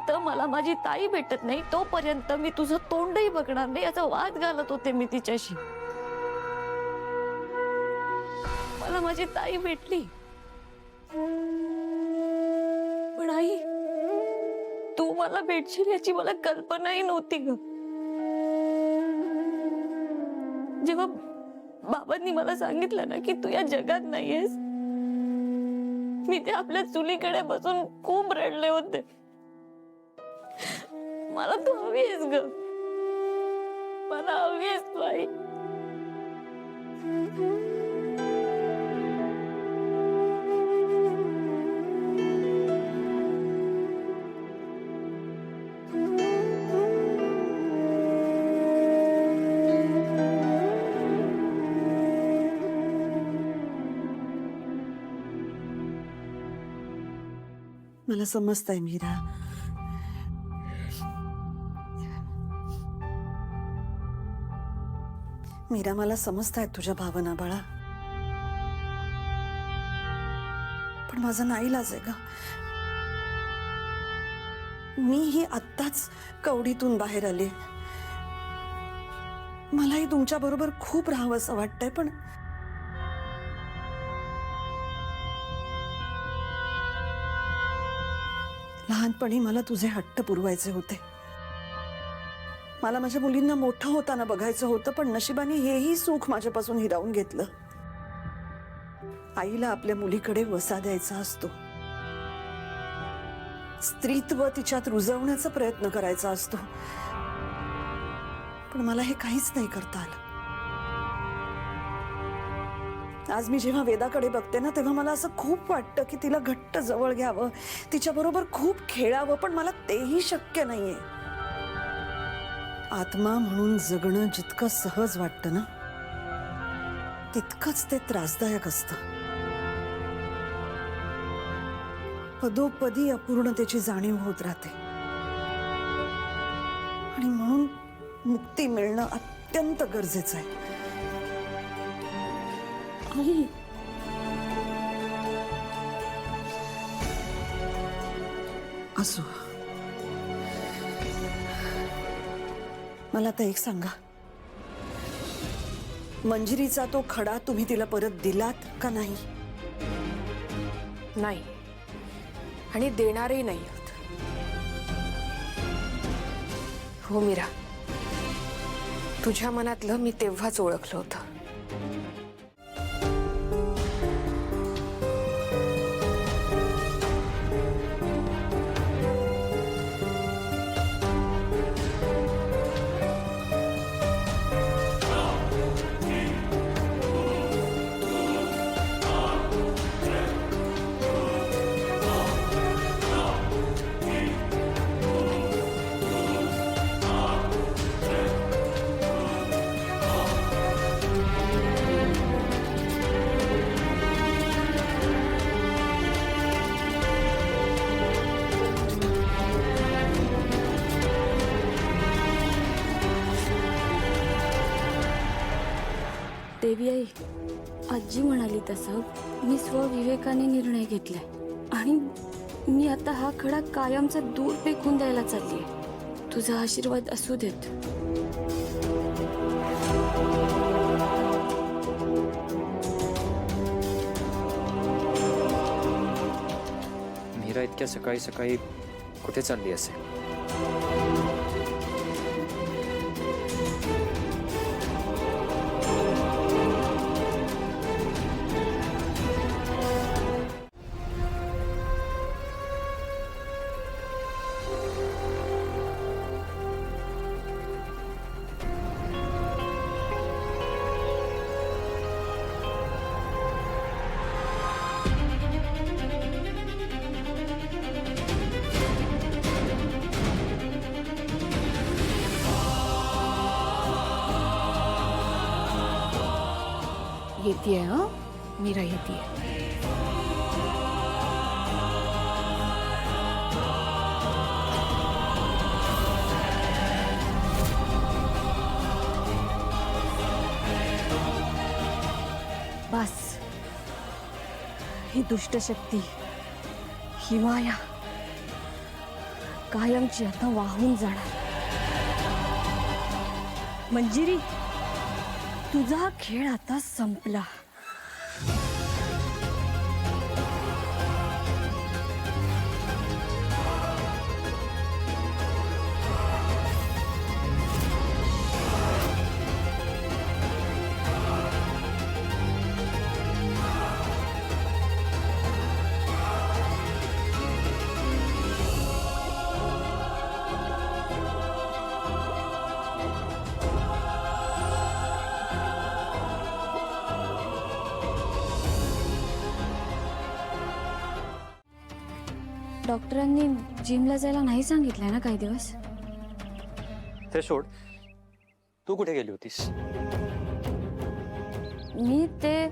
जोपर्यंत मला माझी ताई भेटत नाही तोपर्यंत मी तुझं तोंडही बघणार नाही असा वाद घालत होते मी तिच्याशी. मला माझी ताई भेटली. पण आई, तू मला भेटशील याची मला कल्पनाही नव्हती ग. जेव्हा बाबांनी मला सांगितलं ना की तू या जगात नाहीयेस, मी ते आपल्या चुलीकडे बसून खूप रडले होते. मला तू हवी आहेस ग, मला हवी आहेस तू आई. मला समजतंय मीरा. मीरा, मला समजतायत तुझ्या भावना बाळा. पण माझा नाईलाज आहे ग. मीही आत्ताच कवडीतून बाहेर आले. मलाही तुमच्या बरोबर खूप राहावंसं वाटतंय, पण लहानपणी मला तुझे हट्ट पुरवायचे होते. मला माझ्या मुलींना मोठं होताना बघायचं होतं, पण नशिबाने हेही सुख माझ्यापासून हिरावून घेतलं. आईला आपल्या मुलीकडे वसा द्यायचा असतो, स्त्रीत्व तिच्यात रुजवण्याचा प्रयत्न करायचा असतो, पण मला हे काहीच नाही करता आलं. आज मी जेव्हा वेदाकडे बघते ना, तेव्हा मला असं खूप वाटतं की तिला घट्ट जवळ घ्यावं, तिच्याबरोबर खूप खेळावं, पण मला तेही शक्य नाहीये. आत्मा म्हणून जगणं जितकं सहज वाटतं ना, तितकंच ते त्रासदायक असतं. पदोपदी अपूर्णतेची जाणीव होत राहते आणि म्हणून मुक्ती मिळणं अत्यंत गरजेचं आहे. आई, असो, मला आता एक सांगा, मंजिरीचा तो खडा तुम्ही तिला परत दिलात का नाही? नाही, आणि देणारही नाही आहोत. हो मीरा, तुझ्या मनातलं मी तेव्हाच ओळखलं होतं. देवी आई, आजी म्हणाली तसं मी स्वविवेकाने निर्णय घेतलाय आणि मी आता हा खडा कायमचा दूर फेकून द्यायला चाललीये. तुझा आशीर्वाद असू देत. मीरा इतक्या सकाळी सकाळी कुठे चालली असेल? येतीये हं, मीरा येतीये. बस, ही दुष्ट शक्ती, ही माया कायमची आता वाहून जाणार. मंजिरी, तुझा हा खेळ आता संपला. डॉक्टरांनी जिमला जायला नाही सांगितलंय ना काही दिवस. ते सोड. तू कुठे गेली होतीस? मी ते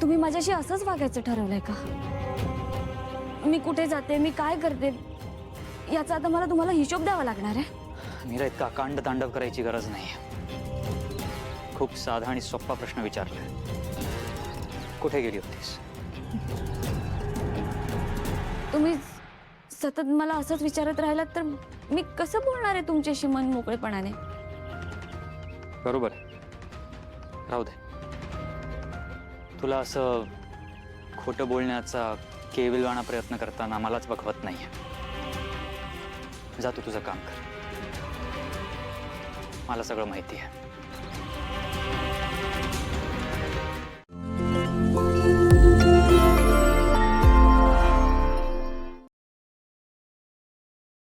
तुम्ही माझ्याशी असंच वागायचं ठरवलंय का? मी कुठे जाते, मी काय करते याचा आता मला तुम्हाला हिशोब द्यावा लागणार आहे. मीरा, इतका अकांड तांडव करायची गरज नाही. खूप साधा आणि सोपा प्रश्न विचारलाय. कुठे गेली होतीस? तुम्ही सतत मला असंच विचारत राहिलात तर मी कसं बोलणार आहे तुमच्याशी मन मोकळेपणाने. बरोबर. राहू दे. तुला असं खोटं बोलण्याचा केविलवाणा प्रयत्न करताना मलाच बघवत नाहीये. जा, तू तुझं काम कर. मला सगळं माहिती आहे.